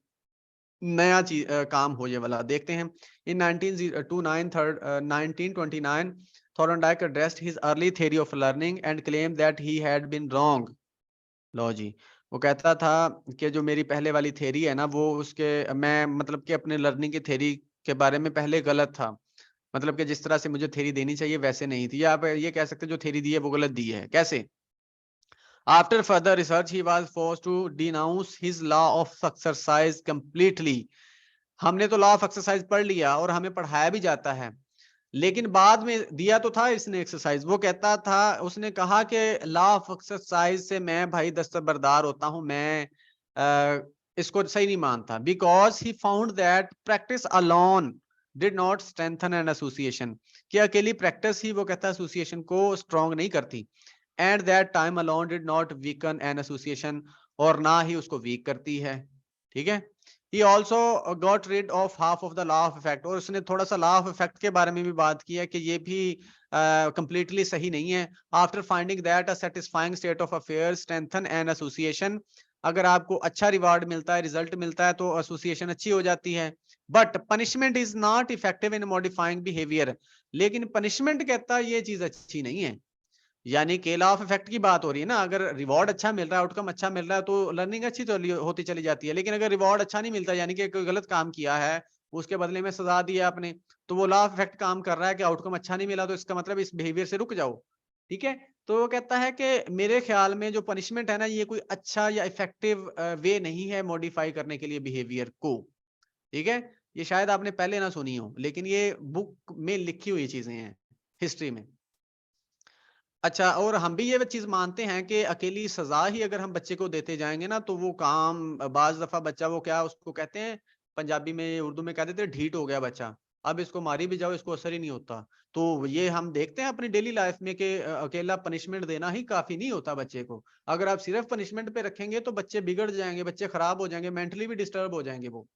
नया चीज काम हो ये वाला। देखते हैं, इन 1929 Thorndike addressed his early theory of learning and claimed that he had been wrong। लो जी, वो कहता था कि जो मेरी पहले वाली थ्योरी है ना, वो उसके मैं मतलब कि अपने लर्निंग की थ्योरी के बारे में पहले गलत था, मतलब कि जिस तरह से मुझे थ्योरी देनी चाहिए वैसे नहीं थी। या आप ये कह सकते जो थ्योरी दी है वो गलत दी है। कैसे? After further research, he was forced to denounce his law of exercise completely। हमने तो लॉ ऑफ एक्सरसाइज पढ़ लिया और हमें पढ़ाया भी जाता है, लेकिन बाद में दिया तो था इसने एक्सरसाइज। वो कहता था, उसने कहा कि लॉ ऑफ एक्सरसाइज से मैं भाई दस्तबरदार होता हूं, मैं इसको सही नहीं मानता, because he found that practice alone did not strengthen an association, कि अकेली प्रैक्टिस ही वो कहता है एसोसिएशन को स्ट्रॉन्ग नहीं करती, and that time alone did not weaken N association, और ना ही उसको वीक करती है। ठीक है, he also got rid of half of the law of effect, और उसने थोड़ा सा लॉ ऑफ इफेक्ट के बारे में भी बात की है कि ये भी कंप्लीटली सही नहीं है। After finding that a satisfying state of affairs strengthen an association, अगर आपको अच्छा रिवार्ड मिलता है, रिजल्ट मिलता है, तो एसोसिएशन अच्छी हो जाती है। But punishment is not effective in modifying behaviour, लेकिन पनिशमेंट कहता है ये चीज अच्छी नहीं है। यानी कि लॉ ऑफ इफेक्ट की बात हो रही है ना, अगर रिवॉर्ड अच्छा मिल रहा है, आउटकम अच्छा मिल रहा है, तो लर्निंग अच्छी होती चली जाती है। लेकिन अगर रिवॉर्ड अच्छा नहीं मिलता, यानी कि कोई गलत काम किया है, उसके बदले में सजा दी है आपने, तो वो लॉ ऑफ इफेक्ट काम कर रहा है कि आउटकम अच्छा नहीं मिला, तो इसका मतलब इस बिहेवियर से रुक जाओ। ठीक है, तो वो कहता है कि मेरे ख्याल में जो पनिशमेंट है ना, ये कोई अच्छा या इफेक्टिव वे नहीं है मॉडिफाई करने के लिए बिहेवियर को। ठीक है, ये शायद आपने पहले ना सुनी हो, लेकिन ये बुक में लिखी हुई चीजें हैं, हिस्ट्री में। अच्छा, और हम भी ये चीज मानते हैं कि अकेली सजा ही अगर हम बच्चे को देते जाएंगे ना, तो वो काम बाज दफा बच्चा, वो क्या उसको कहते हैं पंजाबी में, उर्दू में कह देते हैं ढीठ हो गया बच्चा, अब इसको मारी भी जाओ इसको असर ही नहीं होता। तो ये हम देखते हैं अपनी डेली लाइफ में कि अकेला पनिशमेंट देना ही काफी नहीं होता बच्चे को। अगर आप सिर्फ पनिशमेंट पे रखेंगे तो बच्चे बिगड़ जाएंगे, बच्चे खराब हो जाएंगे, मेंटली भी डिस्टर्ब हो जाएंगे वो।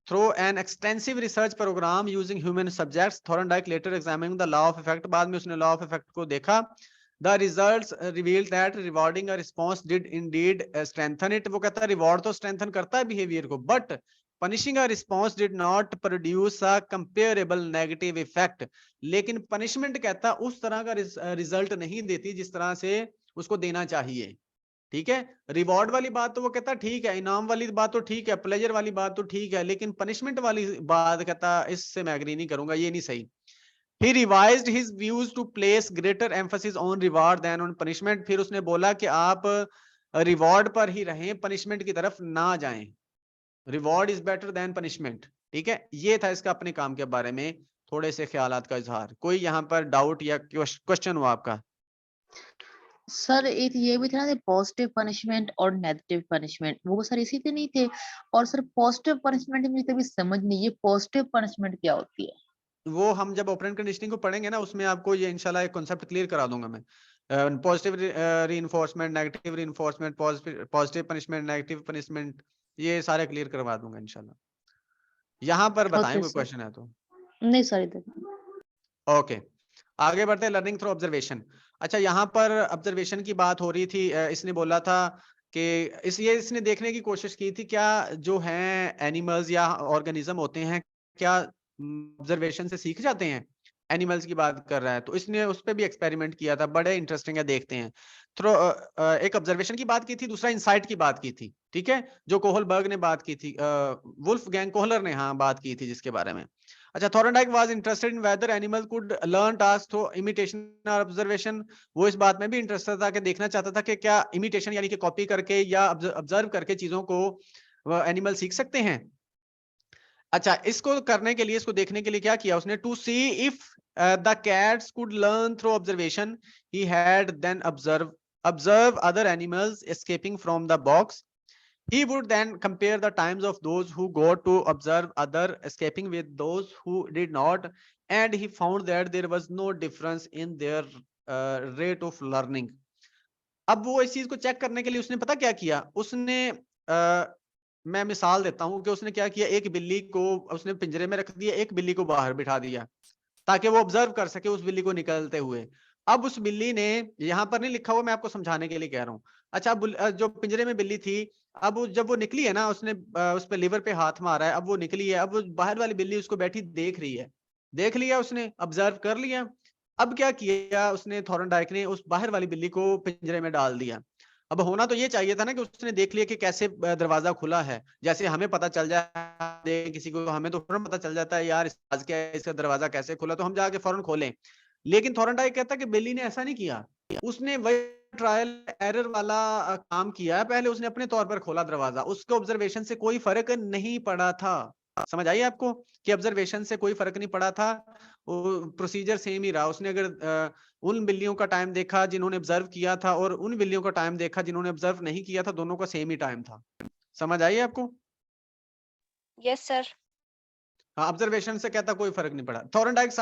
Through an extensive research program using human subjects, Thorndike later examining the law of effect, बाद में उसने law of effect को देखा। The results revealed that rewarding a response did indeed strengthen it, वो कहता है reward तो strengthen करता है behavior को, but punishing a response did not produce a comparable negative effect, लेकिन punishment कहता है उस तरह का result नहीं देती जिस तरह से उसको देना चाहिए। ठीक है, रिवॉर्ड वाली बात तो वो कहता ठीक है, इनाम वाली बात तो ठीक है, प्लेजर वाली बात तो ठीक है, लेकिन पनिशमेंट वाली बात कहता इससे मैं एग्री नहीं करूंगा, ये नहीं सही। He revised his views to place greater emphasis on reward than on punishment, फिर उसने बोला कि आप रिवॉर्ड पर ही रहें, पनिशमेंट की तरफ ना जाएं, reward is better than punishment. ठीक है, ये था इसका अपने काम के बारे में थोड़े से ख्यालात का इजहार। कोई यहाँ पर डाउट या क्वेश्चन हो आपका? सर एक ये भी था ना, पॉजिटिव पनिशमेंट और नेगेटिव पनिशमेंट, वो सर इसी के नहीं थे? और सर पॉजिटिव पनिशमेंट मुझे कभी समझ नहीं, ये पॉजिटिव पनिशमेंट क्या होती है? वो हम जब ऑपरेंट कंडीशनिंग को पढ़ेंगे ना, उसमें आपको ये इंशाल्लाह एक कॉन्सेप्ट क्लियर करा दूंगा मैं। Positive reinforcement, negative reinforcement, positive punishment, negative punishment, ये सारे क्लियर करवा दूंगा इंशाल्लाह। यहाँ पर बताएं ओके कोई सर। क्वेश्चन है तो। नहीं सर, इधर ओके, आगे बढ़ते हैं, लर्निंग थ्रू ऑब्जर्वेशन। अच्छा, यहाँ पर ऑब्जर्वेशन की बात हो रही थी, इसने बोला था कि इसने देखने की कोशिश की थी क्या जो हैं एनिमल्स या ऑर्गेनिज्म होते हैं, क्या ऑब्जर्वेशन से सीख जाते हैं। एनिमल्स की बात कर रहा है, तो इसने उस पर भी एक्सपेरिमेंट किया था, बड़े इंटरेस्टिंग है, देखते हैं। थ्रो एक ऑब्जर्वेशन की बात की थी, दूसरा इंसाइट की बात की थी। ठीक है, जो कोहलबर्ग ने बात की थी, वुल्फ गैंग कोहलर ने हाँ बात की थी जिसके बारे में। अच्छा, Thorndike was interested in whether animal could learn task through imitation और ऑब्जर्वेशन, वो इस बात में भी इंटरेस्टेड था कि देखना चाहता था कि क्या इमिटेशन यानी कि कॉपी करके या ऑब्जर्व करके चीजों को एनिमल सीख सकते हैं। अच्छा, इसको करने के लिए, इसको देखने के लिए क्या किया उसने, to see if the cats could learn through observation, he had then observe other animals escaping from the box. He would then compare the times of those who got to observe other escaping with those who did not, and he found that there was no difference in their rate of learning. अब वो इस चीज को check करने के लिए उसने पता क्या किया, उसने मैं मिसाल देता हूं कि उसने क्या किया, एक बिल्ली को उसने पिंजरे में रख दिया, एक बिल्ली को बाहर बिठा दिया ताकि वो ऑब्जर्व कर सके उस बिल्ली को निकलते हुए। अब उस बिल्ली ने, यहाँ पर नहीं लिखा हुआ, मैं आपको समझाने के लिए कह रहा हूँ। अच्छा, जो पिंजरे में बिल्ली थी, अब जब वो निकली है ना, उसने उस पे लिवर पे हाथ मारा है, अब वो निकली है, अब वो बाहर वाली बिल्ली उसको बैठी देख रही है, देख लिया उसने, ऑब्जर्व कर लिया। अब क्या किया उसने, थॉर्नडाइक ने उस बाहर वाली बिल्ली को पिंजरे में डाल दिया। अब होना तो ये चाहिए था ना कि उसने देख लिया कि कैसे दरवाजा खुला है, जैसे हमें पता चल जाए किसी को, हमें तो फौरन पता चल जाता है यार आज क्या है, इसका दरवाजा कैसे खुला, तो हम जाके फौरन खोलें। लेकिन थॉर्नडाइक कहता है कि बिल्ली ने ऐसा नहीं किया, उसने वही ट्रायल एरर वाला काम किया। पहले उसने अपने तौर पर खोला दरवाजा, उसके ऑब्जर्वेशन से कोई फर्क नहीं पड़ा था। समझ आई आपको कि ऑब्जर्वेशन से कोई फर्क नहीं पड़ा था, वो प्रोसीजर सेम ही रहा। उसने अगर उन बिल्लियों का टाइम देखा जिन्होंने ऑब्जर्व किया था और उन बिल्लियों का टाइम देखा जिन्होंने ऑब्जर्व नहीं किया था, दोनों का सेम ही टाइम था। समझ आई आपको? Yes sir. हाँ, ऑब्जर्वेशन से कहता कोई फर्क नहीं पड़ा। Thorndike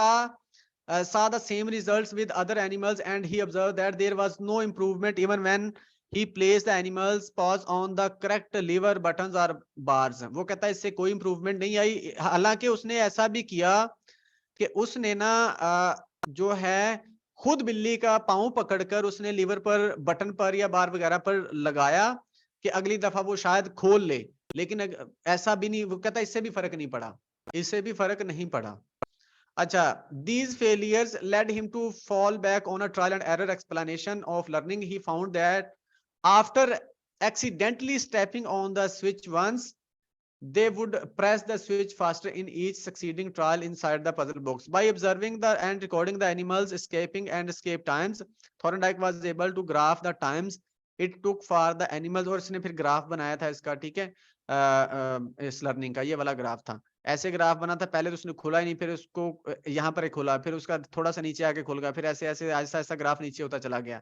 saw the same results with other animals and he observed that there was no improvement even when he placed the animals paws on the correct lever buttons or bars। वो कहता है इससे कोई इंप्रूवमेंट नहीं आई, हालांकि उसने ऐसा भी किया कि उसने ना जो है खुद बिल्ली का पांव पकड़कर उसने लीवर पर बटन पर या बार वगैरह पर लगाया कि अगली दफा वो शायद खोल ले, लेकिन ऐसा भी नहीं, वो कहता इससे भी फर्क नहीं पड़ा, इससे भी फर्क नहीं पड़ा। अच्छा, these failures led him to fall back on a trial and error explanation of learning। He found that after accidentally stepping on the switch once, they would press the switch faster in each succeeding trial inside the puzzle box। By observing the and recording the animals escaping and escape times, Thorndike was able to graph the times it took for the animals। और इसने फिर graph बनाया था इसका, ठीक है, इस learning का ये वाला ग्राफ था। ऐसे ग्राफ बना था, पहले तो उसने खोला ही नहीं, फिर उसको यहाँ पर खोला, फिर उसका थोड़ा सा नीचे आके खुल गया, फिर ऐसे ऐसे ऐसा ऐसा ग्राफ नीचे होता चला गया।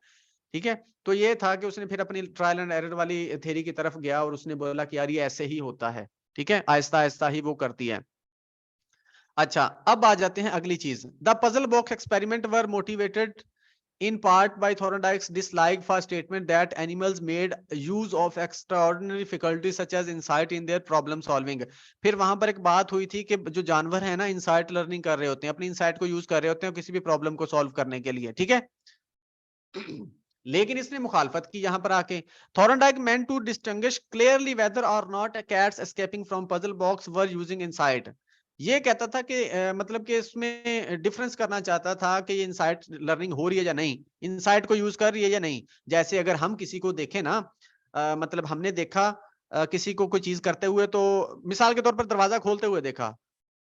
ठीक है, तो ये था कि उसने फिर अपनी ट्रायल एंड एरर वाली थ्योरी की तरफ गया और उसने बोला कि यार ये ऐसे ही होता है। ठीक है, आहिस्ता आहिस्ता ही वो करती है। अच्छा, अब आ जाते हैं अगली चीज। The puzzle box experiment were motivated in part by Thorndike's dislike for statement that animals made use of extraordinary difficulties such as insight in their problem solving। फिर वहां पर एक बात हुई थी कि जो जानवर है ना इंसाइट लर्निंग कर रहे होते हैं, अपनी इंसाइट को यूज कर रहे होते हैं किसी भी प्रॉब्लम को सॉल्व करने के लिए। ठीक है, लेकिन इसने मुखालफत की यहां पर आके। Thorndike meant to distinguish clearly whether or not cats escaping from puzzle box were using insight। ये कहता था कि मतलब कि इसमें डिफरेंस करना चाहता था कि ये इनसाइट लर्निंग हो रही है या नहीं, इनसाइट को यूज कर रही है या नहीं। जैसे अगर हम किसी को देखें ना, मतलब हमने देखा किसी को कोई चीज करते हुए, तो मिसाल के तौर पर दरवाजा खोलते हुए देखा,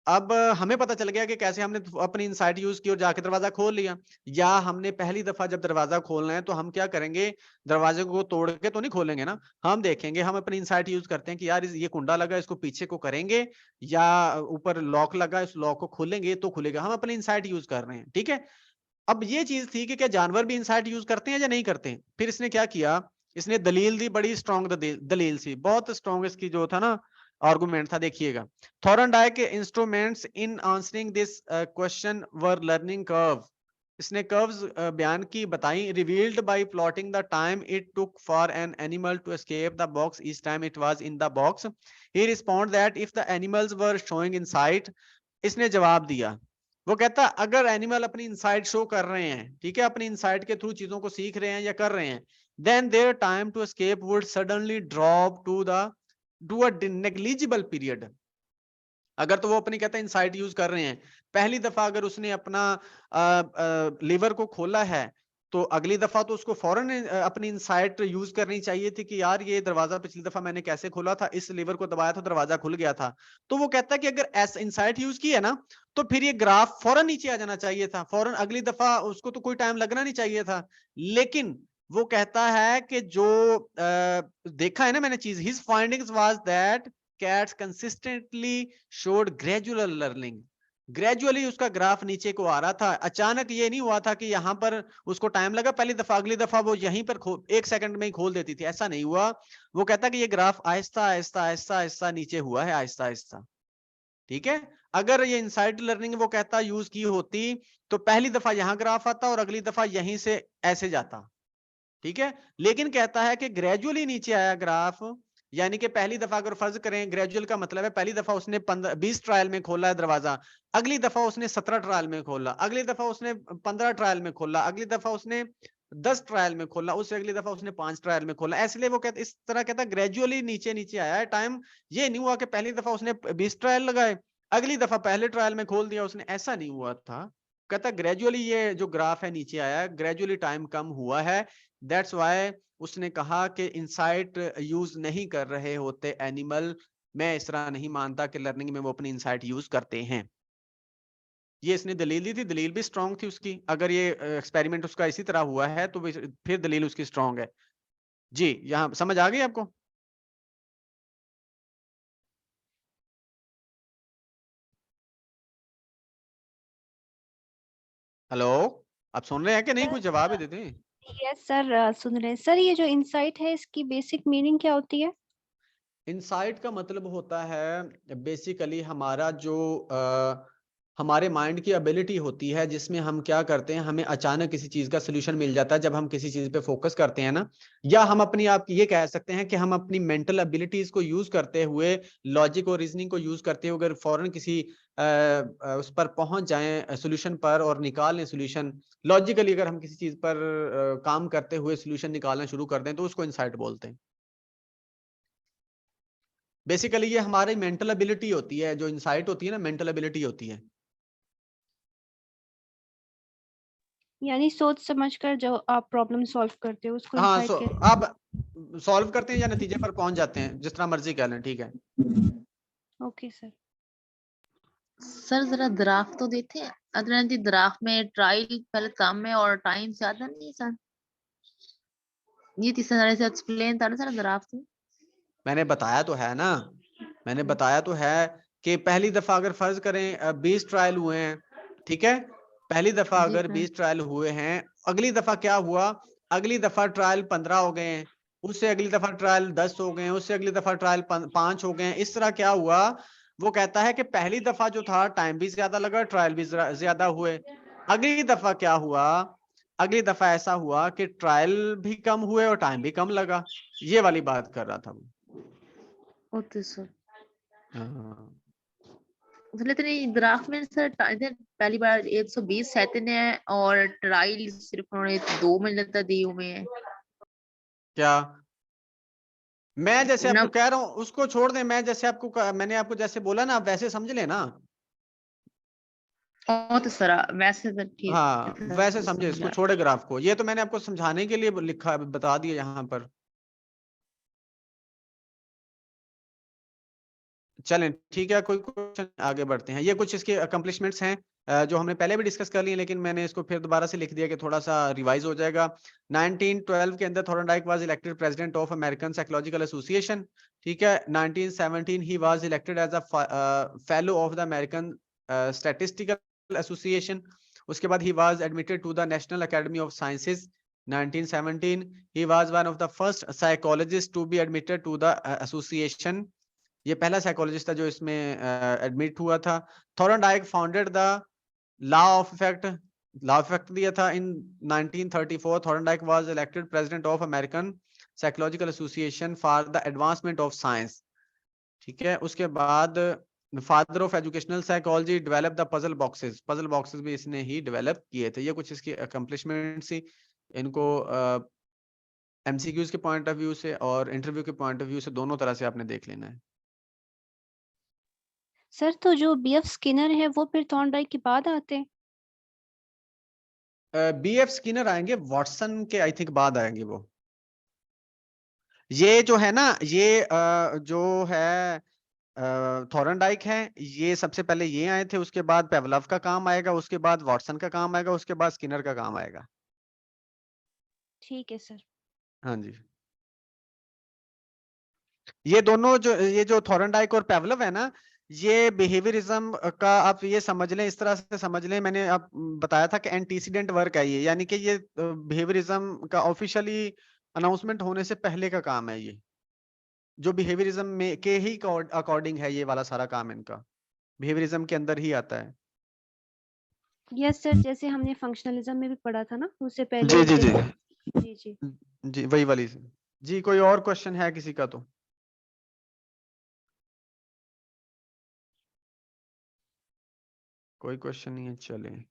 अब हमें पता चल गया कि कैसे हमने अपनी इनसाइट यूज की और जाके दरवाजा खोल लिया। या हमने पहली दफा जब दरवाजा खोलना है तो हम क्या करेंगे, दरवाजे को तोड़ के तो नहीं खोलेंगे ना, हम देखेंगे, हम अपनी इनसाइट यूज करते हैं कि यार ये कुंडा लगा, इसको पीछे को करेंगे, या ऊपर लॉक लगा, इस लॉक को खोलेंगे तो खुलेगा, हम अपनी इनसाइट यूज कर रहे हैं। ठीक है, अब ये चीज थी कि क्या जानवर भी इनसाइट यूज करते हैं या नहीं करते। फिर इसने क्या किया, इसने दलील दी, बड़ी स्ट्रॉन्ग दलील सी, बहुत स्ट्रॉन्ग इसकी जो था ना आर्गुमेंट था। देखिएगा, थॉर्नडाइक के instruments in answering this question were learning curve. इसने कर्व्स बयान की बताई। Revealed by plotting the time it took for an animal to escape the box each time it was in the box. He respond that if the animals were showing insight. इसने जवाब दिया, वो कहता अगर animal अपनी insight show कर रहे हैं, ठीक है, अपनी इनसाइट के थ्रू चीजों को सीख रहे हैं या कर रहे हैं, then their time to escape would suddenly drop to a negligible period. अगर तो वो अपनी कहता है इनसाइट यूज कर रहे हैं, पहली दफा अगर उसने अपना लीवर को खोला है, तो अगली दफा तो उसको फौरन अपनी इनसाइट यूज करनी चाहिए थी कि यार ये दरवाजा पिछली दफा मैंने कैसे खोला था, इस लीवर को दबाया था दरवाजा खुल गया था। तो वो कहता है कि अगर ऐसा इनसाइट यूज की है ना, तो फिर ये ग्राफ फौरन नीचे आ जाना चाहिए था, फौरन अगली दफा उसको तो कोई टाइम लगना नहीं चाहिए था। लेकिन वो कहता है कि जो देखा है ना मैंने चीज, his findings was that cats consistently showed gradual learning। Gradually उसका ग्राफ नीचे को आ रहा था, अचानक ये नहीं हुआ था कि यहाँ पर उसको टाइम लगा पहली दफा, अगली दफा वो यहीं पर 1 सेकंड में ही खोल देती थी, ऐसा नहीं हुआ। वो कहता कि ये ग्राफ आहिस्ता आहिस्ता आहिस्ता आहिस्ता नीचे हुआ है, आहिस्ता आहिस्ता। ठीक है, अगर ये इनसाइट लर्निंग वो कहता यूज की होती, तो पहली दफा यहाँ ग्राफ आता और अगली दफा यहीं से ऐसे जाता। ठीक है, लेकिन कहता है कि ग्रेजुअली नीचे आया ग्राफ, यानी कि पहली दफा अगर फर्ज करें, ग्रेजुअल का मतलब है पहली दफा उसने 20 ट्रायल में खोला है दरवाजा, अगली दफा उसने 17 ट्रायल में खोला, अगली दफा उसने 15 ट्रायल में खोला, अगली दफा उसने 10 ट्रायल में खोला, उससे अगली दफा उसने 5 ट्रायल में खोला। इसलिए वो कहता इस तरह कहता ग्रेजुअली नीचे नीचे आया है टाइम। ये नहीं हुआ कि पहली दफा उसने 20 ट्रायल लगाए, अगली दफा पहले ट्रायल में खोल दिया उसने, ऐसा नहीं हुआ था। कहता ग्रेजुअली ये जो ग्राफ है नीचे आया, ग्रेजुअली टाइम कम हुआ है। दैट्स वाई उसने कहा कि इनसाइट यूज नहीं कर रहे होते एनिमल। मैं इस तरह नहीं मानता कि लर्निंग में वो अपनी इनसाइट यूज करते हैं। ये इसने दलील दी थी, दलील भी स्ट्रांग थी उसकी। अगर ये एक्सपेरिमेंट उसका इसी तरह हुआ है तो फिर दलील उसकी स्ट्रांग है। जी, यहाँ समझ आ गई आपको? हेलो, आप सुन रहे हैं कि नहीं? कुछ जवाब ही देते हैं। यस सर, सुन रहे हैं सर। ये जो इनसाइट है इसकी बेसिक मीनिंग क्या होती है? इनसाइट का मतलब होता है बेसिकली हमारा जो हमारे माइंड की एबिलिटी होती है, जिसमें हम क्या करते हैं, हमें अचानक किसी चीज का सोल्यूशन मिल जाता है जब हम किसी चीज पे फोकस करते हैं ना, या हम अपनी आप ये कह सकते हैं कि हम अपनी मेंटल एबिलिटीज को यूज करते हुए, लॉजिक और रीजनिंग को यूज करते हुए अगर फौरन किसी उस पर पहुंच जाएं सोल्यूशन पर और निकाल लें सोल्यूशन, लॉजिकली अगर हम किसी चीज पर काम करते हुए सोल्यूशन निकालना शुरू कर दें तो उसको इनसाइट बोलते हैं। बेसिकली ये हमारी मेंटल एबिलिटी होती है, जो इनसाइट होती है ना, मेंटल एबिलिटी होती है। यानी सोच समझकर जो आप प्रॉब्लम सॉल्व करते हो उसको हाँ, इनसाइट कहते आप सॉल्व करते हैं या नतीजे पर पहुंच जाते हैं, जिस तरह मर्जी कह लें, ठीक है। हैं। Okay sir. सर जरा ग्राफ तो देते हैं। अदरन जी ग्राफ में ट्रायल पहले कम है और टाइम ज्यादा नहीं है सर। ये तीसरे तरह से एक्सप्लेन था ना सर ग्राफ से। मैंने बताया तो है ना, मैंने बताया तो है कि पहली दफा अगर फर्ज करें 20 ट्रायल हुए हैं, ठीक है, पहली दफा जी अगर सर। 20 ट्रायल हुए हैं, अगली दफा क्या हुआ, अगली दफा ट्रायल 15 हो गए हैं, उससे अगली दफा ट्रायल 10 हो गए हैं, उससे अगली दफा ट्रायल 5 हो गए हैं। इस तरह क्या हुआ, वो कहता है कि पहली दफा जो था टाइम भी ज्यादा लगा, ट्रायल भी ज्यादा हुए। अगली दफा क्या हुआ, अगली दफा ऐसा हुआ कि ट्रायल भी कम हुए और टाइम भी कम लगा। ये वाली बात कर रहा था वो। Okay sir. हाँ। लेकिन ग्राफ में सर इधर पहली बार 120 सेकंड है और ट्रायल सिर्फ उन्होंने 2 मिनट तक दिए हुए हैं। क्या मैं जैसे आपको नम कह रहा हूं उसको छोड़ दें, मैं जैसे आपको मैंने आपको जैसे बोला ना, आप वैसे समझ लेना। तो सर वैसे तो ठीक हाँ, वैसे समझे, इसको समझा। छोड़े ग्राफ को, ये तो मैंने आपको समझाने के लिए लिखा, बता दिया यहाँ पर। चलें ठीक है, कोई क्वेश्चन, आगे बढ़ते हैं। ये कुछ इसके अकम्पलिशमेंट्स हैं जो हमने पहले भी डिस्कस कर लिए, लेकिन मैंने इसको फिर दोबारा से लिख दिया कि थोड़ा सा रिवाइज हो जाएगा। 1912 के अंदर Thorndike was elected president of American Psychological Association, ठीक है। 1917 he was elected as a fellow of the American Statistical Association. उसके बाद he was admitted to the National Academy of Sciences 1917। He was one of the first psychologist to be admitted to the association. ये पहला psychologist था जो इसमें admit हुआ था। Thorndike founded the law of effect, law of effect दिया था इन 1934। Thorndike was elected president of American Psychological association for the advancement of science, ठीक है। उसके बाद father of educational psychology, develop the puzzle boxes, puzzle boxes भी इसने ही develop किए थे। ये कुछ इसकी अकम्पलिशमेंट्स थी। इनको एमसीक्यूज के पॉइंट ऑफ व्यू से और इंटरव्यू के पॉइंट ऑफ व्यू से दोनों तरह से आपने देख लेना है। सर तो जो बीएफ स्किनर है वो फिर थॉर्नडाइक के बाद आते हैं? बीएफ स्किनर आएंगे वॉटसन के, आई थिंक बाद आएंगे वो। ये जो है ना, ये जो है थॉर्नडाइक है, ये सबसे पहले ये आए थे, उसके बाद पेवलव का काम आएगा, उसके बाद वॉटसन का काम आएगा, उसके बाद स्किनर का काम आएगा। ठीक है सर। हाँ जी। ये दोनों जो, ये जो थॉर्नडाइक और पेवलव है ना, ये बिहेवियरिज्म का आप ये समझ लें, इस तरह से समझ लें, मैंने आप बताया था कि एंटीसीडेंट वर्क है ये, यानी कि ये बिहेवियरिज्म का ऑफिशियली अनाउंसमेंट होने से पहले का काम है। ये जो बिहेवियरिज्म में के ही अकॉर्डिंग है, ये वाला सारा काम इनका बिहेवियरिज्म के अंदर ही आता है। यस सर, जैसे हमने फंक्शनलिज्म में भी पढ़ा था ना, उससे पहले जी जी जी जी जी। जी, वही वाली जी। कोई और क्वेश्चन है किसी का? तो कोई क्वेश्चन नहीं है, चलें।